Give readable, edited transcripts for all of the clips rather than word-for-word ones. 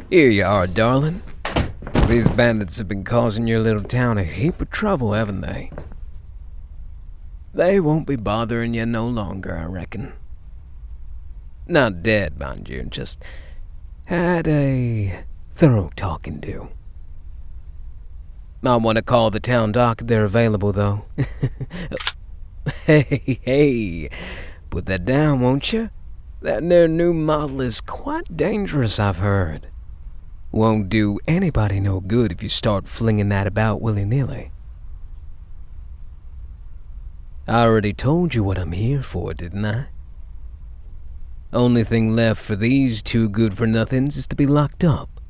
Here you are, darling. These bandits have been causing your little town a heap of trouble, haven't they? They won't be bothering you no longer, I reckon. Not dead, mind you, just had a thorough talking to. Might want to call the town dock if they're available, though. Hey, put that down, won't you? That there new model is quite dangerous, I've heard. Won't do anybody no good if you start flinging that about willy-nilly. I already told you what I'm here for, didn't I? Only thing left for these two good-for-nothings is to be locked up.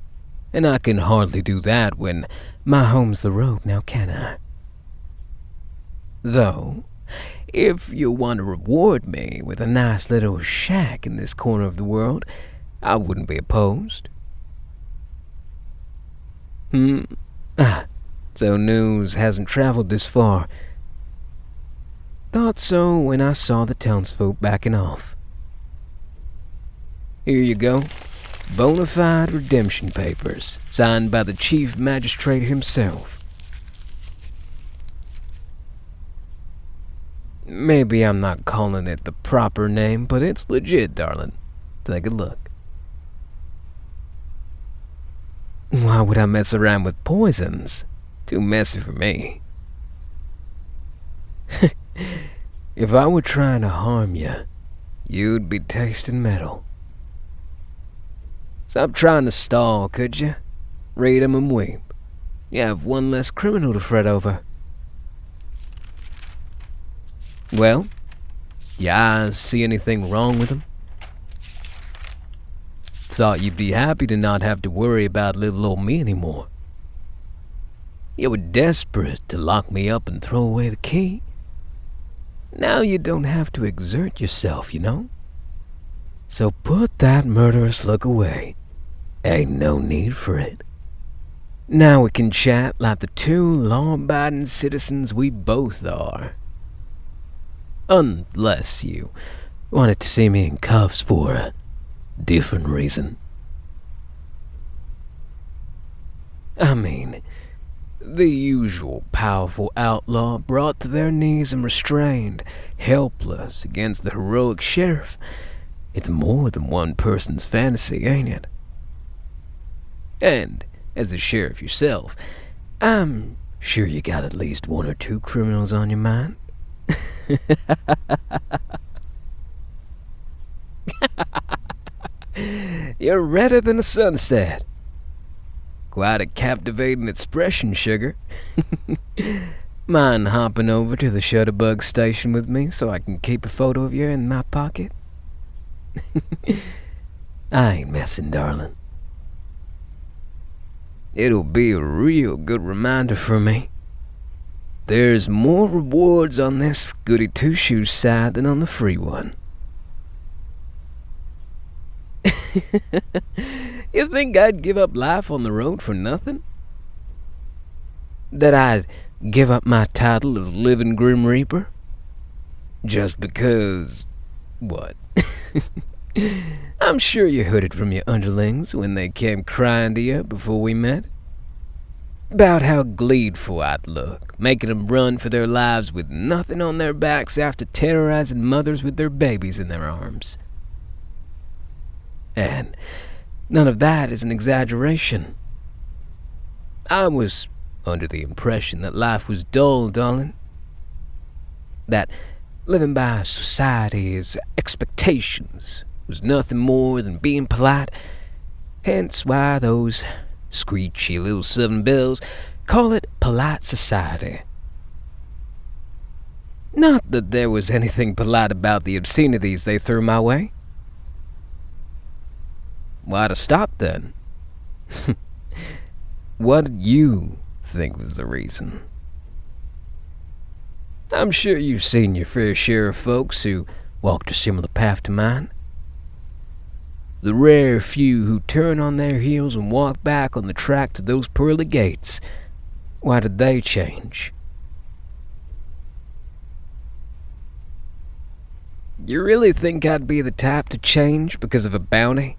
And I can hardly do that when my home's the road, now can I? Though, if you want to reward me with a nice little shack in this corner of the world, I wouldn't be opposed. So news hasn't traveled this far. Thought so when I saw the townsfolk backing off. Here you go. Bona fide redemption papers, signed by the chief magistrate himself. Maybe I'm not calling it the proper name, but it's legit, darling. Take a look. Why would I mess around with poisons? Too messy for me. If I were trying to harm you, you'd be tasting metal. Stop trying to stall, could you? Read 'em and weep. You have one less criminal to fret over. Well, your eyes see anything wrong with them? Thought you'd be happy to not have to worry about little old me anymore. You were desperate to lock me up and throw away the key. Now you don't have to exert yourself, you know? So put that murderous look away. Ain't no need for it. Now we can chat like the two law-abiding citizens we both are. Unless you wanted to see me in cuffs for a different reason. I mean, the usual powerful outlaw brought to their knees and restrained, helpless against the heroic sheriff. It's more than one person's fantasy, ain't it? And, as a sheriff yourself, I'm sure you got at least one or two criminals on your mind. You're redder than a sunset. Quite a captivating expression, sugar. Mind hopping over to the Shutterbug station with me so I can keep a photo of you in my pocket? I ain't messing, darling. It'll be a real good reminder for me. There's more rewards on this goody-two-shoes side than on the free one. You think I'd give up life on the road for nothing? That I'd give up my title as living Grim Reaper? Just because... what? I'm sure you heard it from your underlings when they came crying to you before we met. About how gleeful I'd look, making them run for their lives with nothing on their backs after terrorizing mothers with their babies in their arms. And none of that is an exaggeration. I was under the impression that life was dull, darling. That living by society's expectations was nothing more than being polite, hence why those screechy little Southern belles call it polite society. Not that there was anything polite about the obscenities they threw my way. Why to stop then? What did you think was the reason? I'm sure you've seen your fair share of folks who walked a similar path to mine. The rare few who turn on their heels and walk back on the track to those pearly gates. Why did they change? You really think I'd be the type to change because of a bounty?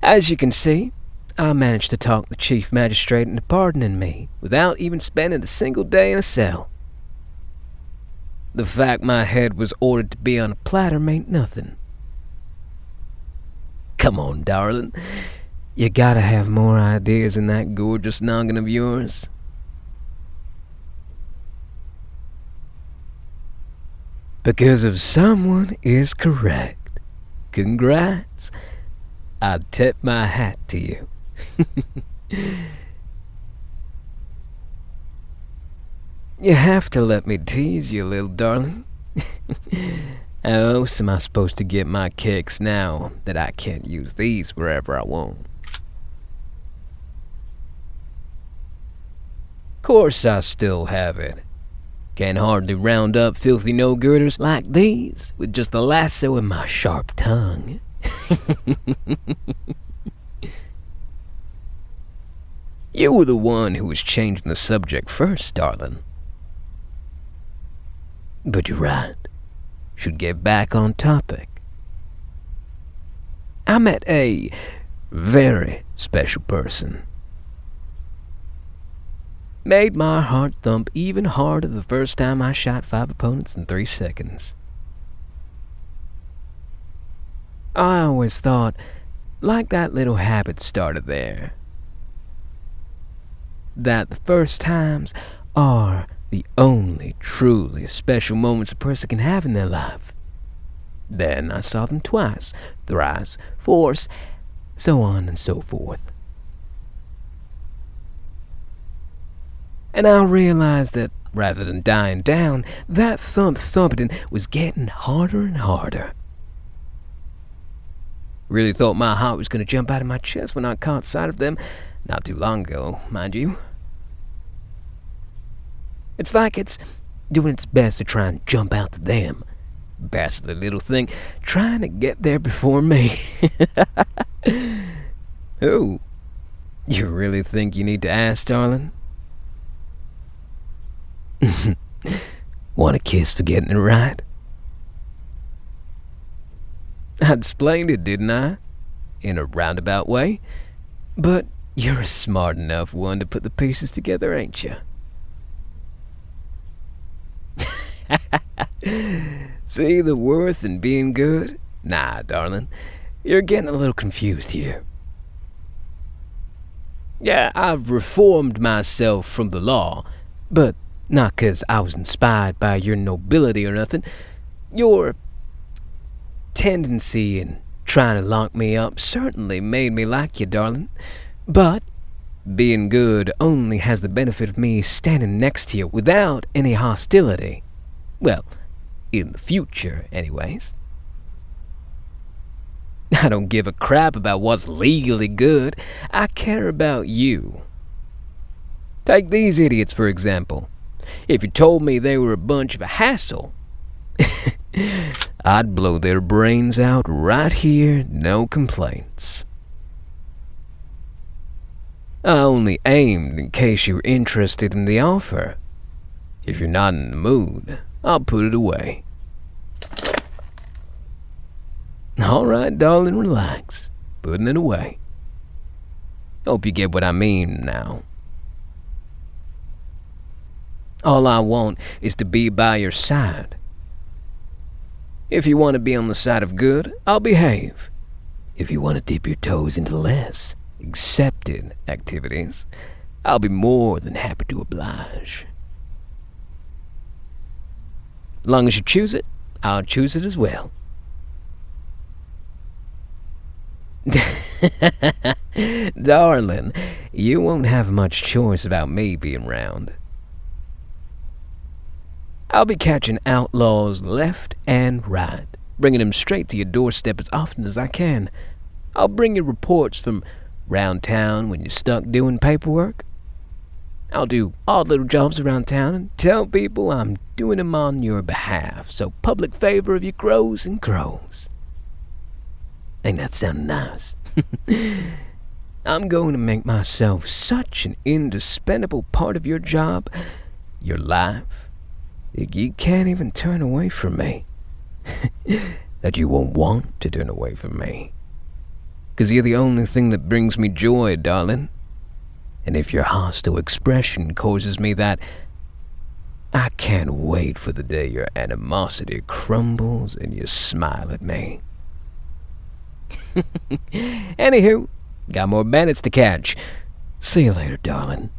As you can see, I managed to talk the chief magistrate into pardoning me without even spending a single day in a cell. The fact my head was ordered to be on a platter meant nothing. Come on, darling. You gotta have more ideas in that gorgeous noggin of yours. Because if someone is correct, congrats. I tip my hat to you. You have to let me tease you, little darling. How else am I supposed to get my kicks now that I can't use these wherever I want? Course I still have it. Can't hardly round up filthy no-girders like these with just a lasso and my sharp tongue. You were the one who was changing the subject first, darling. But you're right. Should get back on topic. I met a very special person. Made my heart thump even harder the first time I shot 5 opponents in 3 seconds. I always thought, like that little habit started there, that the first times are the only truly special moments a person can have in their life. Then I saw them twice, thrice, fourth, so on and so forth. And I realized that rather than dying down, that thumping was getting harder and harder. Really thought my heart was going to jump out of my chest when I caught sight of them, not too long ago, mind you. It's like it's doing its best to try and jump out to them. Bastard little thing, trying to get there before me. Who? You really think you need to ask, darling? Want a kiss for getting it right? I explained it, didn't I? In a roundabout way. But you're a smart enough one to put the pieces together, ain't you? See the worth in being good? Nah, darling. You're getting a little confused here. Yeah, I've reformed myself from the law, but not 'cause I was inspired by your nobility or nothing. Your tendency in trying to lock me up certainly made me like you, darling. But being good only has the benefit of me standing next to you without any hostility. Well, in the future, anyways. I don't give a crap about what's legally good. I care about you. Take these idiots, for example. If you told me they were a bunch of a hassle, I'd blow their brains out right here, no complaints. I only aimed in case you were interested in the offer. If you're not in the mood, I'll put it away. All right, darling, relax. Putting it away. Hope you get what I mean now. All I want is to be by your side. If you want to be on the side of good, I'll behave. If you want to dip your toes into less accepted activities, I'll be more than happy to oblige. Long as you choose it, I'll choose it as well. Darling, you won't have much choice about me being round. I'll be catching outlaws left and right, bringing them straight to your doorstep as often as I can. I'll bring you reports from round town when you're stuck doing paperwork. I'll do odd little jobs around town and tell people I'm doing them on your behalf, so public favor of you grows and grows. Ain't that sounding nice? I'm going to make myself such an indispensable part of your job, your life, that you can't even turn away from me. That you won't want to turn away from me. 'Cause you're the only thing that brings me joy, darling. And if your hostile expression causes me that, I can't wait for the day your animosity crumbles and you smile at me. Anywho, got more bandits to catch. See you later, darling.